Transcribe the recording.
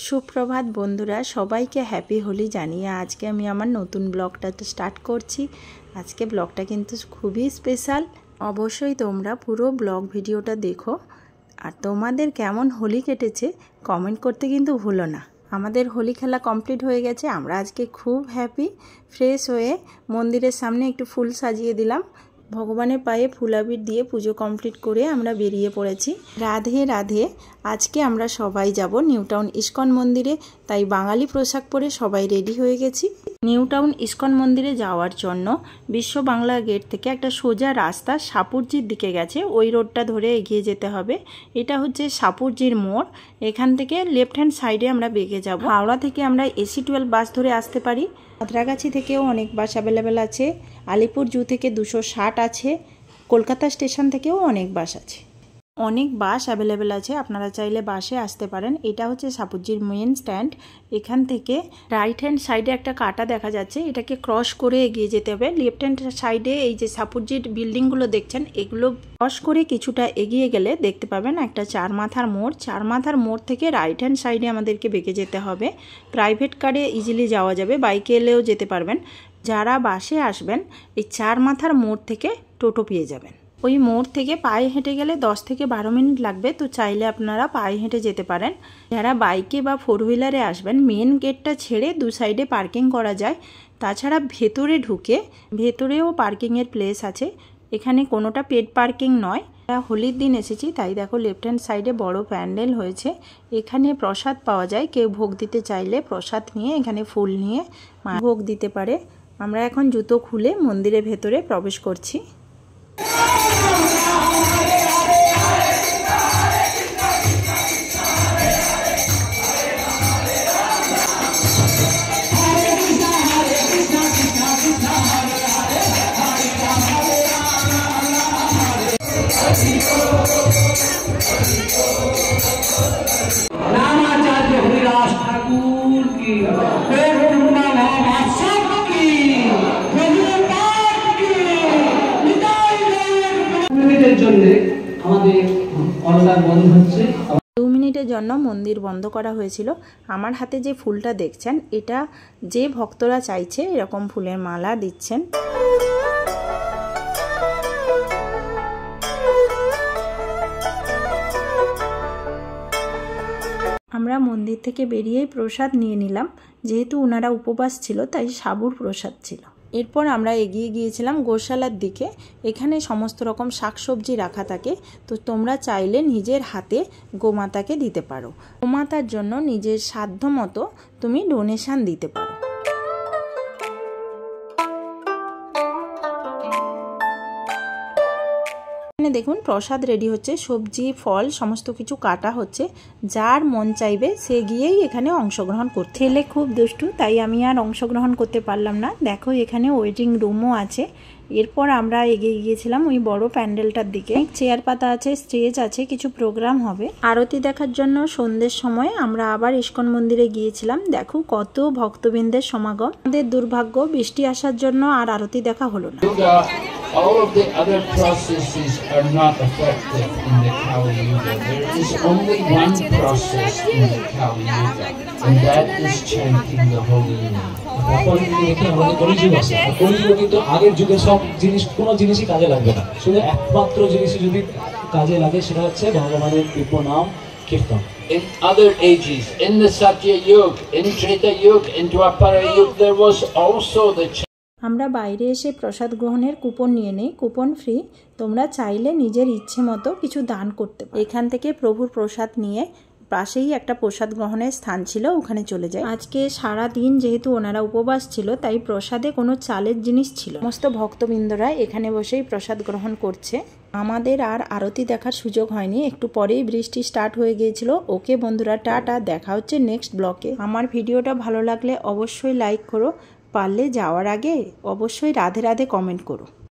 সুপ্রভাত বন্ধুরা, সবাইকে হ্যাপি হোলি জানিয়ে আজকে আমি আমার নতুন ব্লগটা স্টার্ট করছি। আজকে ব্লগটা কিন্তু খুবই স্পেশাল। অবশ্যই তোমরা পুরো ব্লগ ভিডিওটা দেখো, আর তোমাদের কেমন হোলি কেটেছে কমেন্ট করতে কিন্তু ভুলো না। আমাদের হোলি খেলা কমপ্লিট হয়ে গেছে। আমরা আজকে খুব হ্যাপি। ফ্রেশ হয়ে মন্দিরের সামনে একটু ফুল সাজিয়ে দিলাম। ভগবানের পায়ে ফুল আবির দিয়ে পুজো কমপ্লিট করে আমরা বেরিয়ে পড়েছি। রাধে রাধে। আজকে আমরা সবাই যাব নিউ টাউন ইস্কন মন্দিরে, তাই বাঙালি পোশাক পরে সবাই রেডি হয়ে গেছি। নিউ টাউন ইস্কন মন্দিরে যাওয়ার জন্য বিশ্ব বাংলা গেট থেকে একটা সোজা রাস্তা সাপুরজির দিকে গেছে, ওই রোডটা ধরে এগিয়ে যেতে হবে। এটা হচ্ছে সাপুরজির মোড়। এখান থেকে লেফট হ্যান্ড সাইডে আমরা বেঁকে যাব। হাওড়া থেকে আমরা AC 12 বাস ধরে আসতে পারি। সাঁতরাগাছি থেকেও অনেক বাস অ্যাভেলেবেল আছে। আলিপুর জু থেকে 260 আছে। কলকাতা স্টেশন থেকেও অনেক বাস আছে। অনেক বাস অ্যাভেলেবেল আছে, আপনারা চাইলে বাসে আসতে পারেন। এটা হচ্ছে সাপুরজির মেন স্ট্যান্ড। এখান থেকে রাইট হ্যান্ড সাইডে একটা কাটা দেখা যাচ্ছে, এটাকে ক্রস করে এগিয়ে যেতে হবে। লেফট হ্যান্ড সাইডে এই যে সাপুরজির বিল্ডিংগুলো দেখছেন, এগুলো ক্রস করে কিছুটা এগিয়ে গেলে দেখতে পাবেন একটা 4 মাথার মোড়। 4 মাথার মোড় থেকে রাইট হ্যান্ড সাইডে আমাদেরকে বেঁকে যেতে হবে। প্রাইভেট কারে ইজিলি যাওয়া যাবে, বাইকে এলেও যেতে পারবেন। যারা বাসে আসবেন এই 4 মাথার মোড় থেকে টোটো পেয়ে যাবেন। ওই মোড় থেকে পায়ে হেঁটে গেলে 10 থেকে 12 মিনিট লাগবে, তো চাইলে আপনারা পায়ে হেঁটে যেতে পারেন। যারা বাইকে বা 4 হুইলারে আসবেন, মেন গেটটা ছেড়ে দু সাইডে পার্কিং করা যায়। তাছাড়া ভেতরে ঢুকে ভেতরেও পার্কিংয়ের প্লেস আছে। এখানে কোনোটা পেড পার্কিং নয়। হোলির দিন এসেছি, তাই দেখো লেফট হ্যান্ড সাইডে বড় প্যান্ডেল হয়েছে। এখানে প্রসাদ পাওয়া যায়, কেউ ভোগ দিতে চাইলে প্রসাদ নিয়ে এখানে ফুল নিয়ে ভোগ দিতে পারে। আমরা এখন জুতো খুলে মন্দিরের ভেতরে প্রবেশ করছি। দু মিনিটের জন্য মন্দির বন্ধ করা হয়েছিল। আমার হাতে যে ফুলটা দেখছেন, এটা যে ভক্তরা চাইছে এরকম ফুলের মালা দিচ্ছেন। আমরা মন্দির থেকে বেরিয়েই প্রসাদ নিয়ে নিলাম। যেহেতু ওনারা উপবাস ছিল, তাই সাবুর প্রসাদ ছিল। এরপর আমরা এগিয়ে গিয়েছিলাম গোশালার দিকে। এখানে সমস্ত রকম শাকসবজি রাখা থাকে, তো তোমরা চাইলে নিজের হাতে গোমাতাকে দিতে পারো। গোমাতার জন্য নিজের সাধ্য মতো তুমি ডোনেশন দিতে পারো। দেখুন প্রসাদ রেডি হচ্ছে, সবজি ফল সমস্ত কিছু কাটা হচ্ছে। যার মন চাইবে সে গিয়েই এখানে অংশগ্রহণ করতে। ছেলে খুব দুষ্টু, তাই আমি আর অংশগ্রহণ করতে পারলাম না। দেখো এখানে ওয়েটিং রুমও আছে। এরপর আমরা এগিয়ে গিয়েছিলাম ওই বড় প্যান্ডেলটার দিকে। চেয়ার পাতা আছে, স্টেজ আছে, কিছু প্রোগ্রাম হবে। আরতি দেখার জন্য সন্ধ্যের সময় আমরা আবার ইস্কন মন্দিরে গিয়েছিলাম। দেখো কত ভক্তবৃন্দের সমাগম। আমাদের দুর্ভাগ্য বৃষ্টি আসার জন্য আর আরতি দেখা হলো না। All of the other processes are not effective in the Kali Yuga. There is only one process in the Kali Yuga, and that is chanting the holy name. কিন্তু আগের যুগে সব জিনিস, কোনো জিনিসই কাজে লাগবে না, শুধু একমাত্র জিনিস যদি কাজে লাগে সেটা হচ্ছে ভগবানের দিব্য নাম কীর্তন। In other ages, in the Satya Yuga, in Treta Yuga, in Dwapara Yuga, there was also the আমরা বাইরে এসে প্রসাদ গ্রহণের কুপন নিয়ে নেই, কুপন ফ্রি। তোমরা চাইলে নিজের ইচ্ছে মতো কিছু দান করতে পারো। এখান থেকে প্রভুর প্রসাদ নিয়ে পাশেই একটা প্রসাদ গ্রহণের স্থান ছিল, ওখানে চলে যায়। আজকে সারা দিন যেহেতু ওনারা উপবাস ছিল, তাই প্রসাদে কোনো চালের জিনিস ছিল। সমস্ত ভক্তবৃন্দরা এখানে বসেই প্রসাদ গ্রহণ করছে। আমাদের আর আরতি দেখার সুযোগ হয়নি, একটু পরেই বৃষ্টি স্টার্ট হয়ে গিয়েছিল। ওকে বন্ধুরা, টাটা, দেখা হচ্ছে নেক্সট ব্লকে। আমার ভিডিওটা ভালো লাগলে অবশ্যই লাইক করো, পারলে যাওয়ার আগে অবশ্যই রাধে রাধে কমেন্ট করো।